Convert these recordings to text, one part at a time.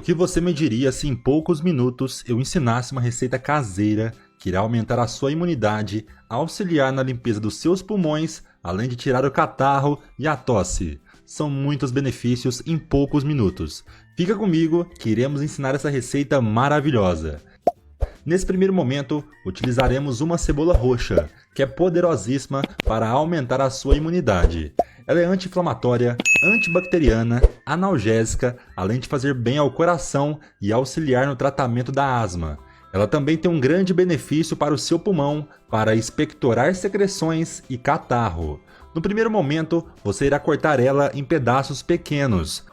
que você me diria se em poucos minutos eu ensinasse uma receita caseira que irá aumentar a sua imunidade, auxiliar na limpeza dos seus pulmões, além de tirar o catarro e a tosse? São muitos benefícios em poucos minutos. Fica comigo que iremos ensinar essa receita maravilhosa. Nesse primeiro momento, utilizaremos uma cebola roxa, que é poderosíssima para aumentar a sua imunidade. Ela é anti-inflamatória, antibacteriana, analgésica, além de fazer bem ao coração e auxiliar no tratamento da asma. Ela também tem um grande benefício para o seu pulmão, para expectorar secreções e catarro. No primeiro momento, você irá cortar ela em pedaços pequenos.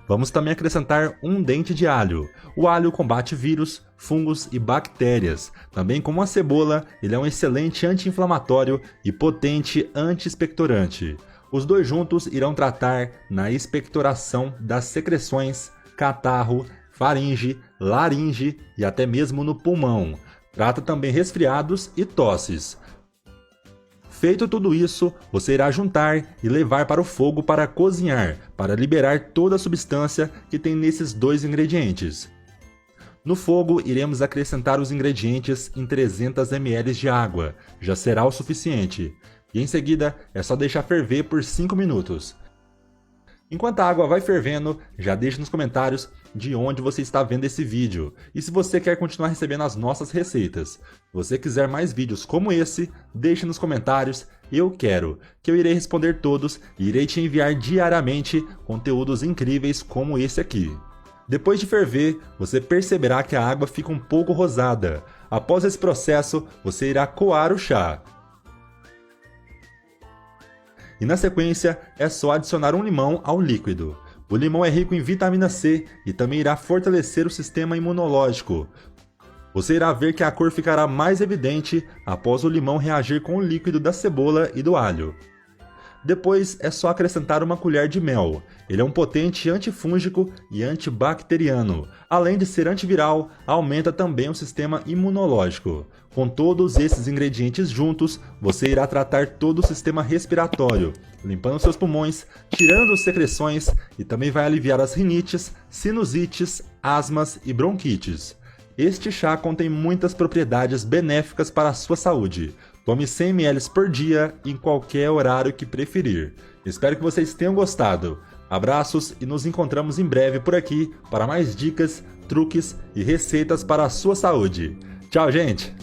Vamos também acrescentar um dente de alho. O alho combate vírus, fungos e bactérias. Também como a cebola, ele é um excelente anti-inflamatório e potente anti-expectorante. Os dois juntos irão tratar na expectoração das secreções, catarro, faringe, laringe e até mesmo no pulmão. Trata também resfriados e tosses. Feito tudo isso, você irá juntar e levar para o fogo para cozinhar, para liberar toda a substância que tem nesses dois ingredientes. No fogo, iremos acrescentar os ingredientes em 300 ml de água, já será o suficiente. E em seguida, é só deixar ferver por 5 minutos. Enquanto a água vai fervendo, já deixe nos comentários de onde você está vendo esse vídeo e se você quer continuar recebendo as nossas receitas. Se você quiser mais vídeos como esse, deixe nos comentários, eu quero, que eu irei responder todos e irei te enviar diariamente conteúdos incríveis como esse aqui. Depois de ferver, você perceberá que a água fica um pouco rosada. Após esse processo, você irá coar o chá. E na sequência, é só adicionar um limão ao líquido. O limão é rico em vitamina C e também irá fortalecer o sistema imunológico. Você irá ver que a cor ficará mais evidente após o limão reagir com o líquido da cebola e do alho. Depois é só acrescentar uma colher de mel. Ele é um potente antifúngico e antibacteriano. Além de ser antiviral, aumenta também o sistema imunológico. Com todos esses ingredientes juntos, você irá tratar todo o sistema respiratório, limpando seus pulmões, tirando as secreções e também vai aliviar as rinites, sinusites, asmas e bronquites. Este chá contém muitas propriedades benéficas para a sua saúde. Tome 100 ml por dia em qualquer horário que preferir. Espero que vocês tenham gostado. Abraços e nos encontramos em breve por aqui para mais dicas, truques e receitas para a sua saúde. Tchau, gente!